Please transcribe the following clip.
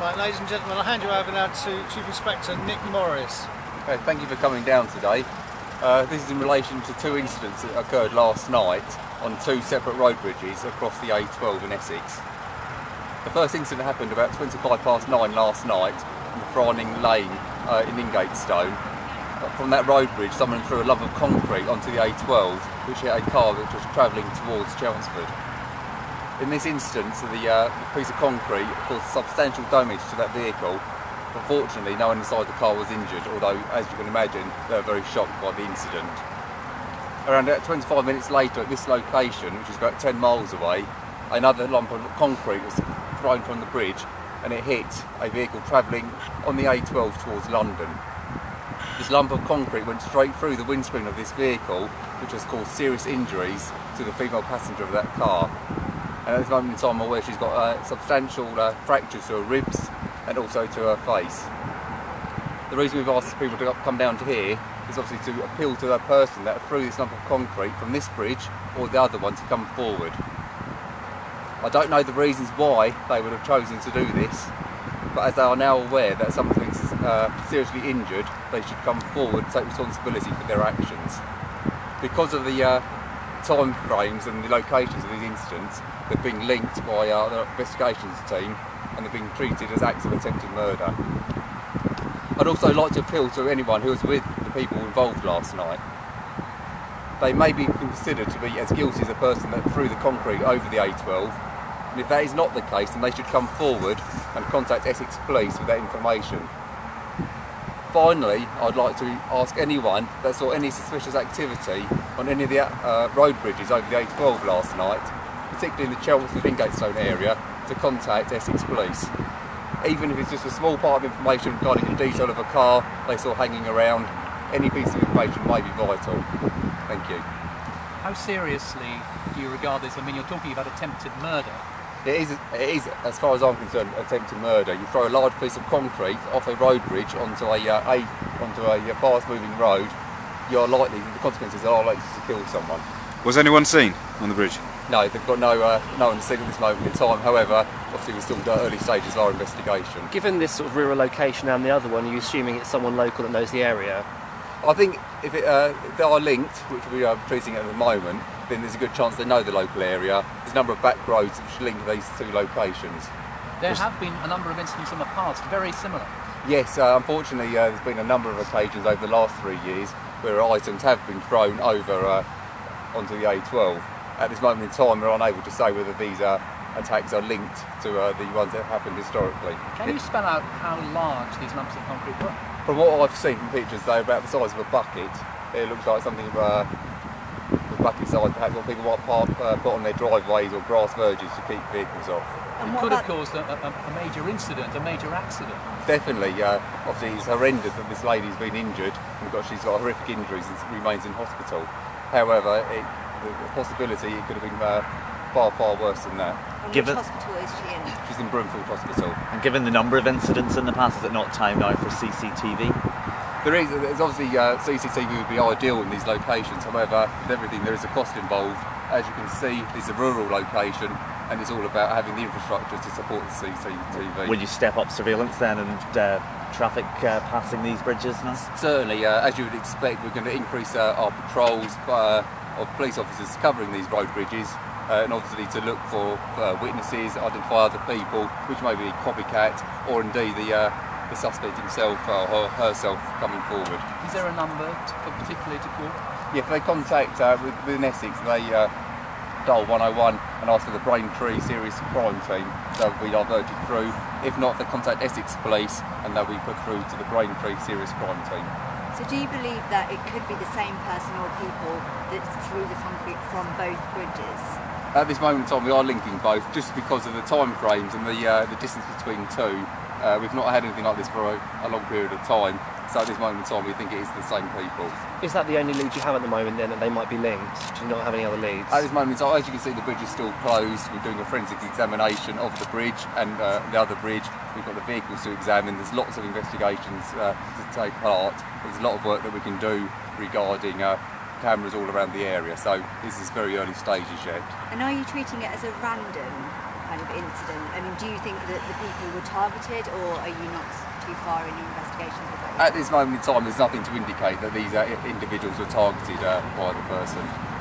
Right, ladies and gentlemen, I'll hand you over now to Chief Inspector Nick Morris. Okay, thank you for coming down today. This is in relation to two incidents that occurred last night on two separate road bridges across the A12 in Essex. The first incident happened about 9:25 last night in the Fryning Lane in Ingatestone. From that road bridge, someone threw a lump of concrete onto the A12, which hit a car which was travelling towards Chelmsford. In this instance, the piece of concrete caused substantial damage to that vehicle. Unfortunately, no one inside the car was injured, although, as you can imagine, they were very shocked by the incident. Around 25 minutes later, at this location, which is about 10 miles away, another lump of concrete was thrown from the bridge and it hit a vehicle travelling on the A12 towards London. This lump of concrete went straight through the windscreen of this vehicle, which has caused serious injuries to the female passenger of that car. And at this moment in time, I'm aware she's got substantial fractures to her ribs and also to her face. The reason we've asked people to come down to here is obviously to appeal to the person that threw this lump of concrete from this bridge or the other one to come forward. I don't know the reasons why they would have chosen to do this, but as they are now aware that someone's seriously injured, they should come forward and take responsibility for their actions. Because of the time frames and the locations of these incidents, they're being linked by the investigations team and they're being treated as acts of attempted murder. I'd also like to appeal to anyone who was with the people involved last night. They may be considered to be as guilty as the person that threw the concrete over the A12, and if that is not the case, then they should come forward and contact Essex Police with that information. Finally, I'd like to ask anyone that saw any suspicious activity on any of the road bridges over the A12 last night, particularly in the Chelmsford-Ingatestone area, to contact Essex Police. Even if it's just a small part of information regarding the detail of a car they saw hanging around, any piece of information may be vital. Thank you. How seriously do you regard this? I mean, you're talking about attempted murder. It is, as far as I'm concerned, attempted murder. You throw a large piece of concrete off a road bridge onto a fast-moving road, the consequences are likely to kill someone. Was anyone seen on the bridge? No, they've got no one seen at this moment in time. However, obviously we're still at early stages of our investigation. Given this sort of rural location and the other one, are you assuming it's someone local that knows the area? I think if they are linked, which we are treating at the moment, then there's a good chance they know the local area. There's a number of back roads which link these two locations. There have been a number of incidents in the past, very similar. Yes, unfortunately there's been a number of occasions over the last 3 years where items have been thrown over onto the A12. At this moment in time, we're unable to say whether these attacks are linked to the ones that happened historically. Can you spell out how large these lumps of concrete were? From what I've seen from pictures, they're about the size of a bucket. It looks like something of a bucket size, perhaps what people might put on their driveways or grass verges to keep vehicles off. It could have caused a major incident, a major accident. Definitely. Obviously, it's horrendous that this lady's been injured and she's got horrific injuries and remains in hospital. However, the possibility it could have been far, far worse than that. And which hospital is she in? She's in Broomfield Hospital. And given the number of incidents in the past, is it not time now for CCTV? There's obviously CCTV would be ideal in these locations. However, with everything, there is a cost involved. As you can see, this is a rural location, and it's all about having the infrastructure to support the CCTV. Will you step up surveillance then and traffic passing these bridges now? Certainly, as you would expect, we're going to increase our patrols of police officers covering these road bridges, and obviously to look for witnesses, identify other people, which may be a copycat, or indeed the suspect himself or herself coming forward. Is there a number particularly to call? Yeah, if they contact within Essex, they dial 101 and ask for the Braintree Serious Crime Team, they'll be diverted through. If not, they contact Essex Police and they'll be put through to the Braintree Serious Crime Team. So do you believe that it could be the same person or people that threw the concrete from both bridges? At this moment in time, we are linking both, just because of the time frames and the distance between two. We've not had anything like this for a long period of time, so at this moment in time we think it is the same people. Is that the only lead you have at the moment then, that they might be linked? Do you not have any other leads? At this moment in time, as you can see, the bridge is still closed. We're doing a forensic examination of the bridge and the other bridge. We've got the vehicles to examine. There's lots of investigations to take part. There's a lot of work that we can do regarding cameras all around the area, so this is very early stages yet. And are you treating it as a random kind of incident? I mean, do you think that the people were targeted, or are you not too far in your investigations with that? At this moment in time, there's nothing to indicate that these individuals were targeted by the person.